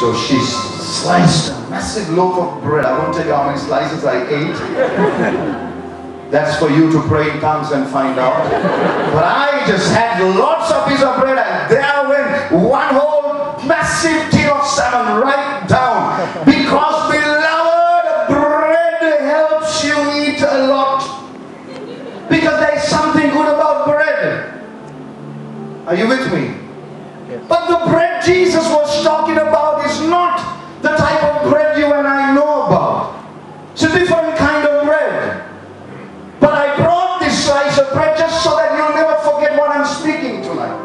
So she sliced a massive loaf of bread. I won't tell you how many slices I ate. That's for you to pray in tongues and find out. But I just had lots of pieces of bread, and there went one whole massive tin of salmon right down. Because, beloved, bread helps you eat a lot. Because there is something good about bread. Are you with me? But the bread Jesus was talking about is not the type of bread you and I know about. It's a different kind of bread. But I brought this slice of bread just so that you'll never forget what I'm speaking tonight.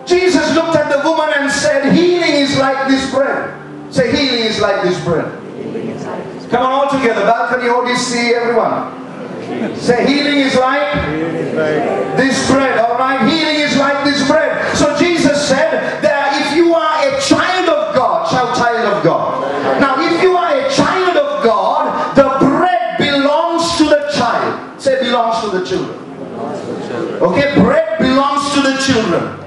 Jesus looked at the woman and said, healing is like this bread. Say, healing is like this bread. Come on, all together. Balcony, ODC, everyone. Say, healing is like this bread. All right, healing is like this bread. So Jesus said that if you are a child of God, shout child of God. Now, if you are a child of God, the bread belongs to the child. Say, belongs to the children. Okay, bread belongs to the children.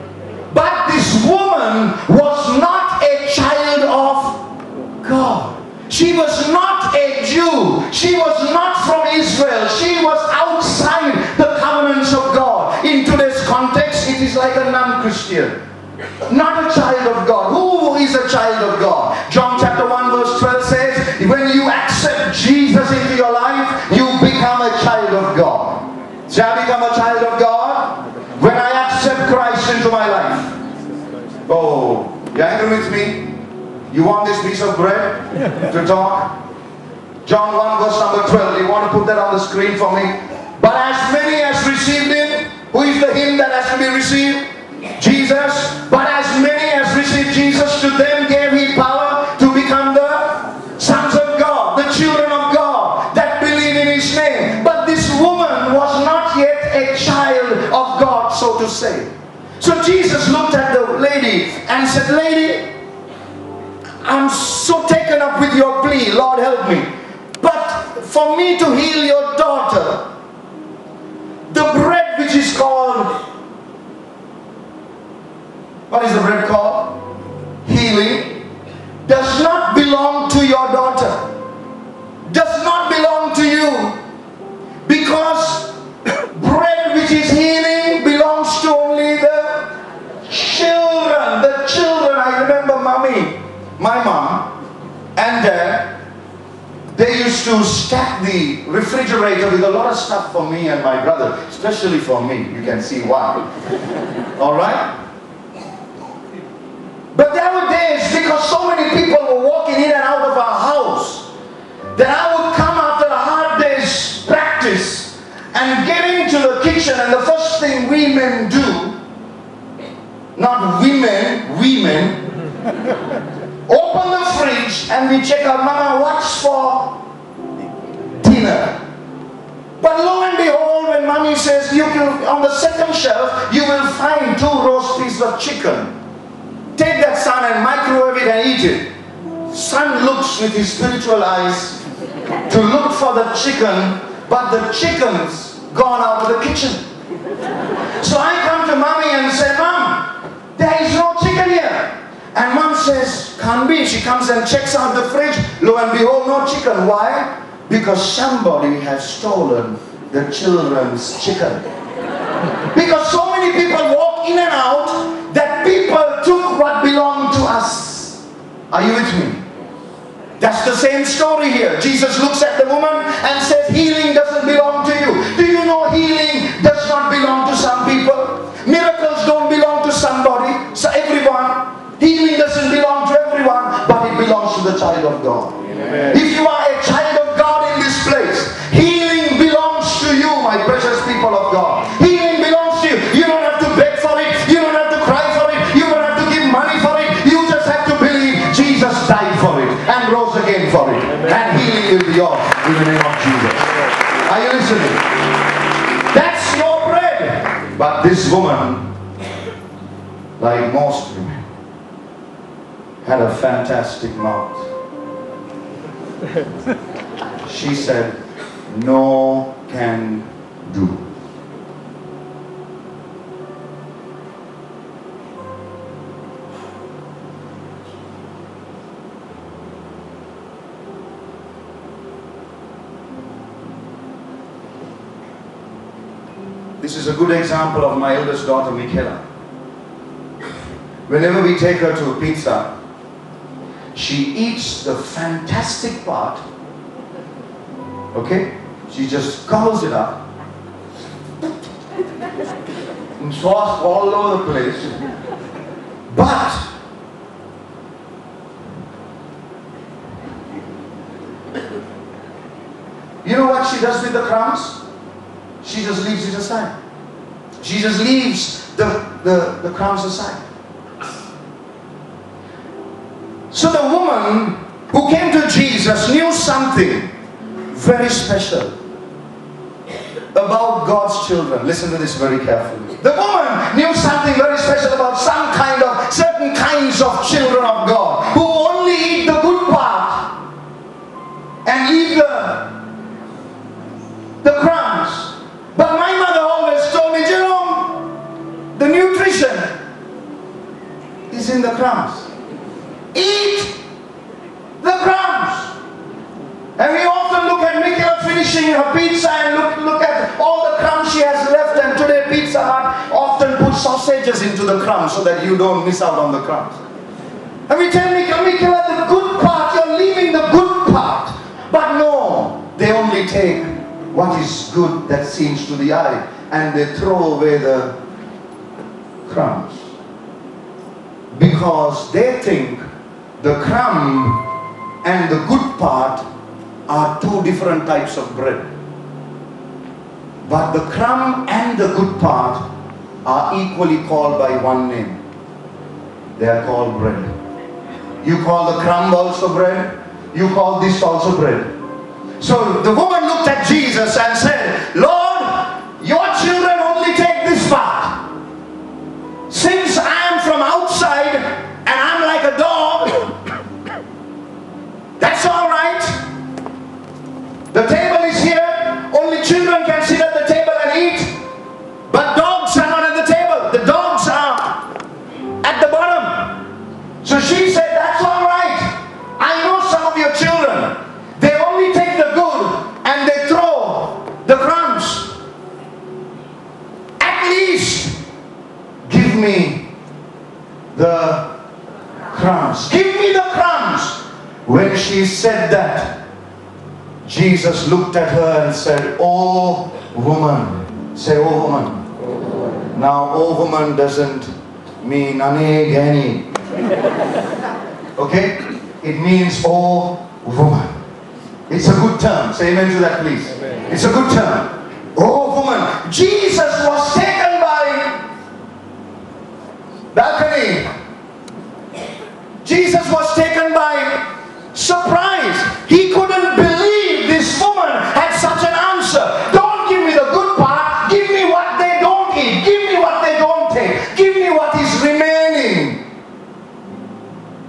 But this woman was not a child of God. She was not a Jew. She was not from Israel. She was outside the covenants of God. In today's context, it is like a non-Christian. Not a child of God. Who is a child of God? John chapter 1 verse 12 says, when you accept Jesus into your life, you become a child of God. Shall I become a child of God? When I accept Christ into my life. Oh, you angry with me? You want this piece of bread to talk? John 1 verse number 12. You want to put that on the screen for me? But as many as received him, who is the him that has to be received? Jesus. But as many as received Jesus, to them gave he power to become the sons of God, the children of God, that believe in his name. But this woman was not yet a child of God, so to say. So Jesus looked at the lady and said, lady, I'm so taken up with your plea, Lord help me. But for me to heal your daughter, the bread which is called, what is the bread called? Healing, does not belong to your daughter. Does not belong to you. Because bread which is healing belongs to only the children. The children, I remember mommy, my mom and dad, they used to stack the refrigerator with a lot of stuff for me and my brother, especially for me. You can see why. Alright? But there were days, because so many people were walking in and out of our house, that I would come after a hard day's practice and get into the kitchen, and the first thing we men do, not women, open the fridge and we check out, Mama, what's for dinner? But lo and behold, when Mommy says, you can, on the second shelf, you will find 2 roast pieces of chicken. Take that, son, and microwave it and eat it. Son looks with his spiritual eyes to look for the chicken, but the chicken's gone out of the kitchen. So I come to Mommy and say, Mom, there is no chicken here. And Mom says, can't be. She comes and checks out the fridge. Lo and behold, no chicken. Why? Because somebody has stolen the children's chicken. Because so many people walk in and out that people took what belonged to us. Are you with me? That's the same story here. Jesus looks at the woman and says, healing doesn't belong to you. Do you know healing does not belong to some people? Miracles don't belong to somebody, so everyone. Healing doesn't belong to everyone, but it belongs to the child of God. Amen. If you are a child of God in this place, healing belongs to you, my precious people of God. Healing belongs to you. You don't have to beg for it. You don't have to cry for it. You don't have to give money for it. You just have to believe Jesus died for it and rose again for it. Amen. And healing will be yours in the name of Jesus. Are you listening? That's your bread. But this woman, like most women, had a fantastic mouth. She said, no can do. This is a good example of my eldest daughter, Michaela. Whenever we take her to pizza, she eats the fantastic part. Okay? She just gobbles it up. And sauce all over the place. But you know what she does with the crumbs? She just leaves it aside. She just leaves the crumbs aside. So the woman who came to Jesus knew something very special about God's children. Listen to this very carefully. The woman knew something very special about certain kinds of children of God who only eat the good part and leave the crumbs. But my mother always told me, Jerome, the nutrition is in the crumbs. Eat the crumbs. And we often look at Michaela finishing her pizza and look at all the crumbs she has left. And today Pizza Hut often puts sausages into the crumbs so that you don't miss out on the crumbs. And we tell Michaela, the good part, you're leaving the good part. But no, they only take what is good that seems to the eye and they throw away the crumbs. Because they think the crumb and the good part are two different types of bread. But the crumb and the good part are equally called by one name. They are called bread. You call the crumb also bread. You call this also bread. So the woman looked at Jesus and said, Lord, your children only take this part. Since I am from outside and I'm like a dog, that's all right. The table is here. Only children can sit at the table and eat. But dogs are not at the table. The dogs are at the bottom. So she said, that's all right. I know some of your children. They only take the good and they throw the crumbs. At least give me the crumbs. Give me the crumbs. When she said that, Jesus looked at her and said, oh woman. Say, oh woman. Now, oh woman doesn't mean ane gani. Okay? It means oh woman. It's a good term. Say amen to that, please. Amen. It's a good term. Oh woman. Jesus was taken by balcony. Jesus was taken by surprise. He couldn't believe this woman had such an answer. Don't give me the good part. Give me what they don't eat. Give me what they don't take. Give me what is remaining.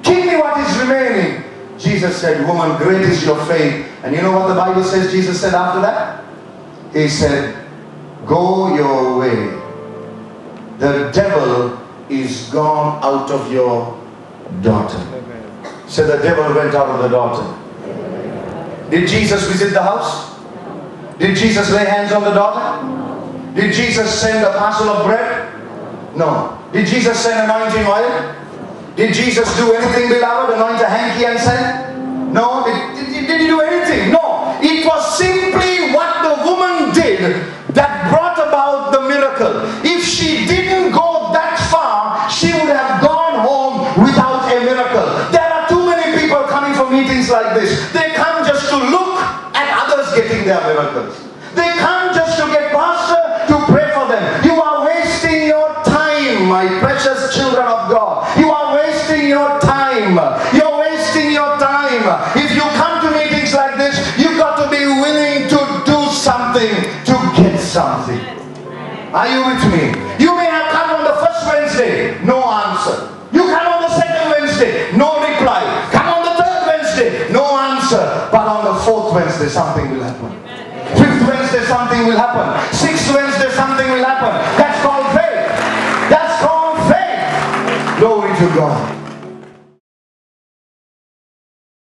Give me what is remaining. Jesus said, woman, great is your faith. And you know what the Bible says Jesus said after that? He said, go your way. The devil is gone out of your daughter. So the devil went out of the daughter. Did Jesus visit the house? Did Jesus lay hands on the daughter? Did Jesus send a parcel of bread? No. Did Jesus send anointing oil? Did Jesus do anything, beloved? Anoint a hanky and send? No. Did he do anything? No. It was simply what the woman did that brought about the miracle. If she didn't go that far, she would have gone home without a miracle. There are too many people coming for meetings like this. They come just to look at others getting their miracles. They come just to get pastor to pray for them. You are wasting your time, my precious children of God. You are wasting your time. You're wasting your time. If you come to meetings like this, you've got to be willing to do something to get something. Are you with me? You may have come on the first Wednesday, no answer. You come on the second Wednesday, no reply. Come on the third Wednesday, no answer. But on the fourth Wednesday, something will happen. Fifth Wednesday, something will happen. Sixth Wednesday, something will happen. That's called faith. That's called faith. Glory to God.